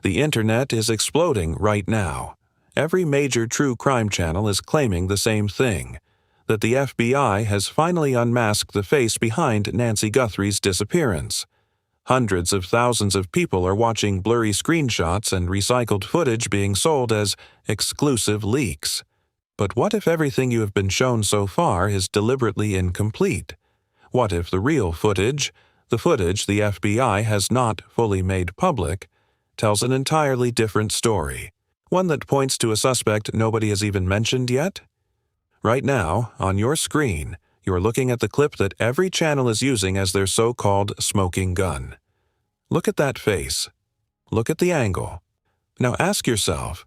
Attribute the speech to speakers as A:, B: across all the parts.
A: The internet is exploding right now. Every major true crime channel is claiming the same thing, that the FBI has finally unmasked the face behind Nancy Guthrie's disappearance. Hundreds of thousands of people are watching blurry screenshots and recycled footage being sold as exclusive leaks. But what if everything you have been shown so far is deliberately incomplete? What if the real footage, the footage the FBI has not fully made public, tells an entirely different story, one that points to a suspect nobody has even mentioned yet? Right now, on your screen, you're looking at the clip that every channel is using as their so-called smoking gun. Look at that face. Look at the angle. Now ask yourself,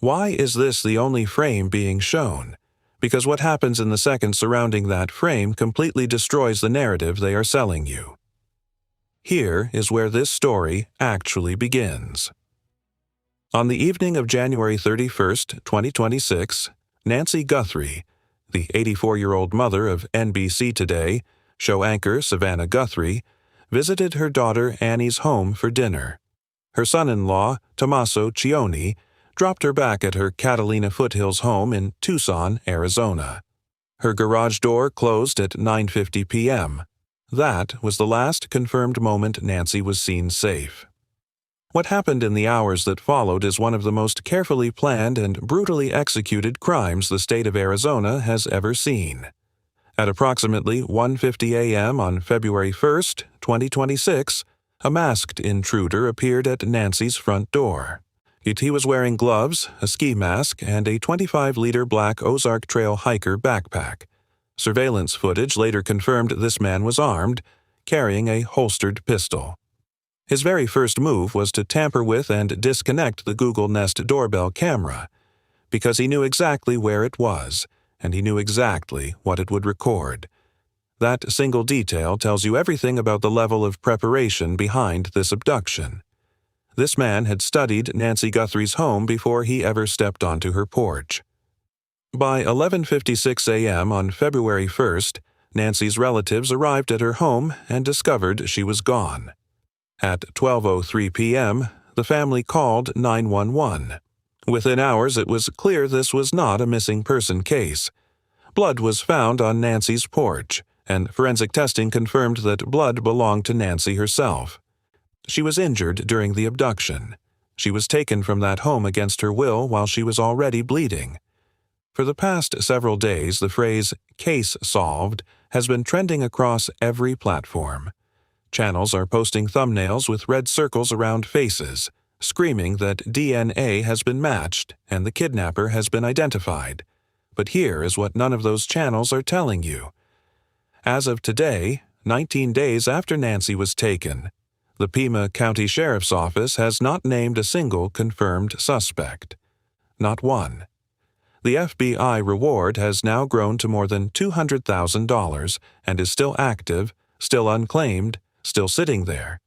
A: why is this the only frame being shown? Because what happens in the seconds surrounding that frame completely destroys the narrative they are selling you. Here is where this story actually begins. On the evening of January 31st, 2026, Nancy Guthrie, the 84-year-old mother of NBC Today, show anchor Savannah Guthrie, visited her daughter Annie's home for dinner. Her son-in-law, Tommaso Cioni, dropped her back at her Catalina Foothills home in Tucson, Arizona. Her garage door closed at 9:50 p.m. That was the last confirmed moment Nancy was seen safe. What happened in the hours that followed is one of the most carefully planned and brutally executed crimes the state of Arizona has ever seen. At approximately 1:50 a.m. on February 1st, 2026, a masked intruder appeared at Nancy's front door. He was wearing gloves, a ski mask, and a 25-liter black Ozark Trail hiker backpack. Surveillance footage later confirmed this man was armed, carrying a holstered pistol. His very first move was to tamper with and disconnect the Google Nest doorbell camera, because he knew exactly where it was, and he knew exactly what it would record. That single detail tells you everything about the level of preparation behind this abduction. This man had studied Nancy Guthrie's home before he ever stepped onto her porch. By 11:56 a.m. on February 1st, Nancy's relatives arrived at her home and discovered she was gone. At 12:03 p.m., the family called 911. Within hours, it was clear this was not a missing person case. Blood was found on Nancy's porch, and forensic testing confirmed that blood belonged to Nancy herself. She was injured during the abduction. She was taken from that home against her will while she was already bleeding. For the past several days, the phrase "case solved" has been trending across every platform. Channels are posting thumbnails with red circles around faces, screaming that DNA has been matched and the kidnapper has been identified. But here is what none of those channels are telling you. As of today, 19 days after Nancy was taken, the Pima County Sheriff's Office has not named a single confirmed suspect. Not one. The FBI reward has now grown to more than $200,000 and is still active, still unclaimed, still sitting there.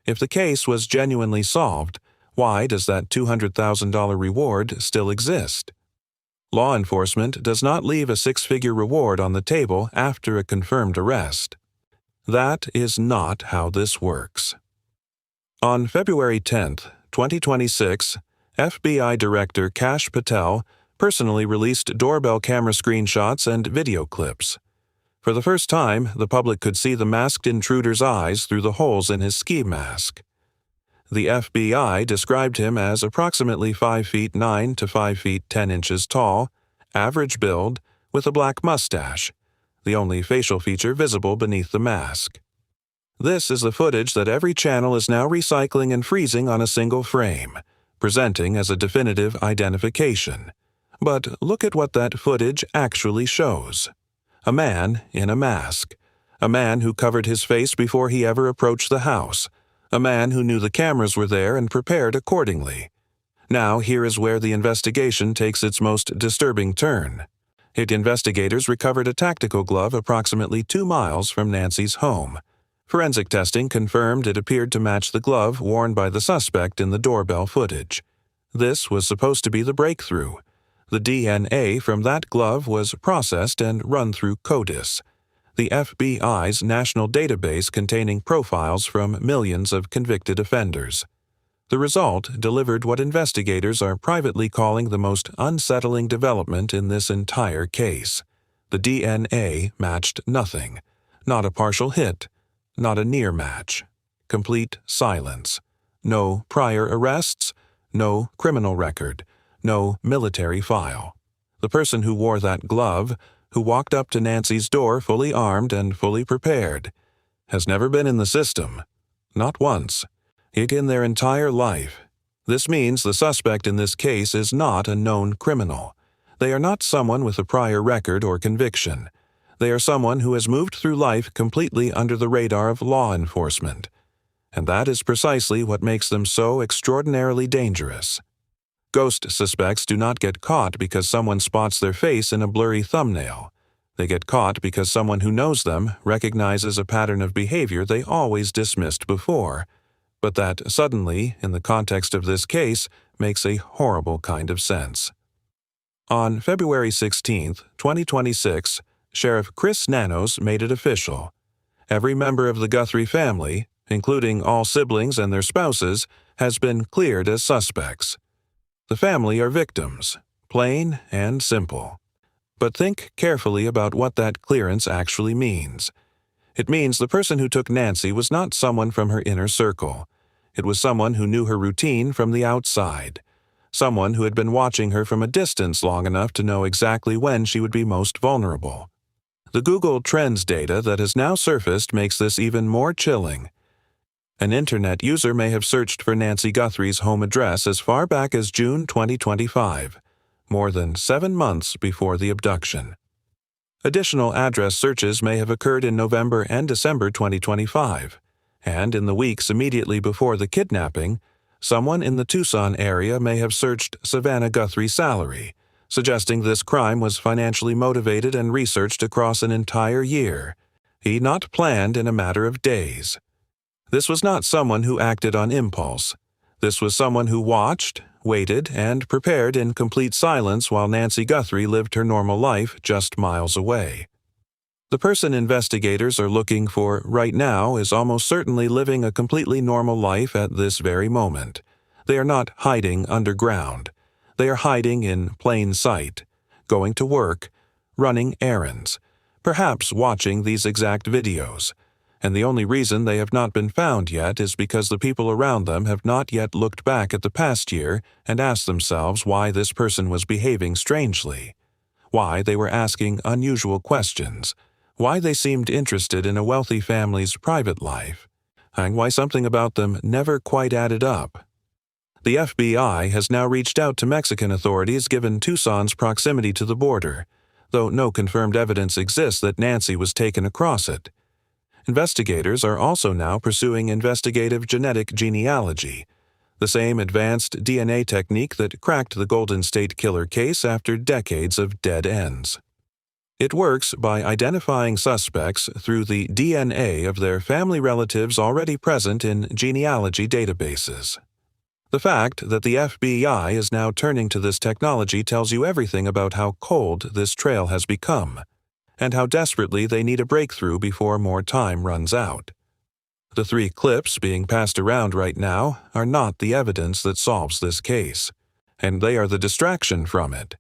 A: If the case was genuinely solved, why does that $200,000 reward still exist? Law enforcement does not leave a six-figure reward on the table after a confirmed arrest. That is not how this works. On February 10, 2026, FBI Director Kash Patel personally released doorbell camera screenshots and video clips. For the first time, the public could see the masked intruder's eyes through the holes in his ski mask. The FBI described him as approximately 5 feet 9 to 5 feet 10 inches tall, average build, with a black mustache, the only facial feature visible beneath the mask. This is the footage that every channel is now recycling and freezing on a single frame, presenting as a definitive identification. But look at what that footage actually shows. A man in a mask. A man who covered his face before he ever approached the house. A man who knew the cameras were there and prepared accordingly. Now here is where the investigation takes its most disturbing turn. Investigators recovered a tactical glove approximately 2 miles from Nancy's home. Forensic testing confirmed it appeared to match the glove worn by the suspect in the doorbell footage. This was supposed to be the breakthrough. The DNA from that glove was processed and run through CODIS, the FBI's national database containing profiles from millions of convicted offenders. The result delivered what investigators are privately calling the most unsettling development in this entire case. The DNA matched nothing. Not a partial hit. Not a near match. Complete silence. No prior arrests. No criminal record. No military file. The person who wore that glove, who walked up to Nancy's door fully armed and fully prepared, has never been in the system. Not once. In their entire life. This means the suspect in this case is not a known criminal. They are not someone with a prior record or conviction. They are someone who has moved through life completely under the radar of law enforcement. And that is precisely what makes them so extraordinarily dangerous. Ghost suspects do not get caught because someone spots their face in a blurry thumbnail. They get caught because someone who knows them recognizes a pattern of behavior they always dismissed before, but that suddenly, in the context of this case, makes a horrible kind of sense. On February 16, 2026, Sheriff Chris Nanos made it official. Every member of the Guthrie family, including all siblings and their spouses, has been cleared as suspects. The family are victims, plain and simple. But think carefully about what that clearance actually means. It means the person who took Nancy was not someone from her inner circle. It was someone who knew her routine from the outside. Someone who had been watching her from a distance long enough to know exactly when she would be most vulnerable. The Google Trends data that has now surfaced makes this even more chilling. An internet user may have searched for Nancy Guthrie's home address as far back as June 2025, more than 7 months before the abduction. Additional address searches may have occurred in November and December 2025, and in the weeks immediately before the kidnapping, someone in the Tucson area may have searched Savannah Guthrie's salary, suggesting this crime was financially motivated and researched across an entire year, not planned in a matter of days. This was not someone who acted on impulse. This was someone who watched, waited, and prepared in complete silence while Nancy Guthrie lived her normal life just miles away. The person investigators are looking for right now is almost certainly living a completely normal life at this very moment. They are not hiding underground. They are hiding in plain sight, going to work, running errands, perhaps watching these exact videos. And the only reason they have not been found yet is because the people around them have not yet looked back at the past year and asked themselves why this person was behaving strangely, why they were asking unusual questions, why they seemed interested in a wealthy family's private life, and why something about them never quite added up. The FBI has now reached out to Mexican authorities given Tucson's proximity to the border, though no confirmed evidence exists that Nancy was taken across it. Investigators are also now pursuing investigative genetic genealogy, the same advanced DNA technique that cracked the Golden State Killer case after decades of dead ends. It works by identifying suspects through the DNA of their family relatives already present in genealogy databases. The fact that the FBI is now turning to this technology tells you everything about how cold this trail has become, and how desperately they need a breakthrough before more time runs out. The 3 clips being passed around right now are not the evidence that solves this case, and they are the distraction from it.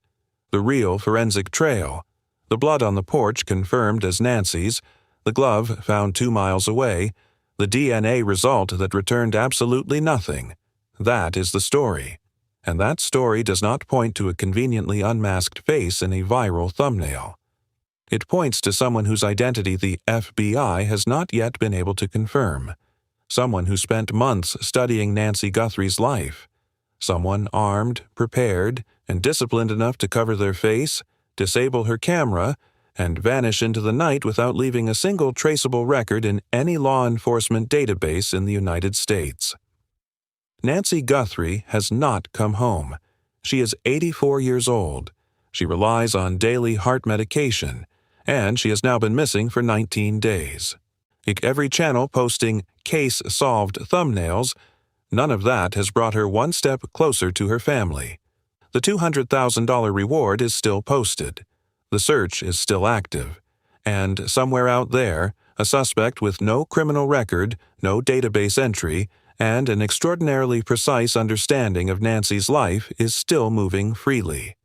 A: The real forensic trail, the blood on the porch confirmed as Nancy's, the glove found 2 miles away, the DNA result that returned absolutely nothing. That is the story, and that story does not point to a conveniently unmasked face in a viral thumbnail. It points to someone whose identity the FBI has not yet been able to confirm, someone who spent months studying Nancy Guthrie's life, someone armed, prepared, and disciplined enough to cover their face, disable her camera, and vanish into the night without leaving a single traceable record in any law enforcement database in the United States. Nancy Guthrie has not come home. She is 84 years old. She relies on daily heart medication, and she has now been missing for 19 days. Every channel posting "case solved" thumbnails, none of that has brought her one step closer to her family. The $200,000 reward is still posted. The search is still active. And somewhere out there, a suspect with no criminal record, no database entry, and an extraordinarily precise understanding of Nancy's life is still moving freely.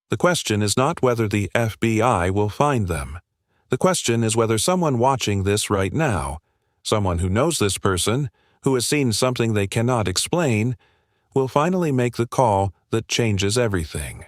A: The question is not whether the FBI will find them. The question is whether someone watching this right now, someone who knows this person, who has seen something they cannot explain, will finally make the call that changes everything.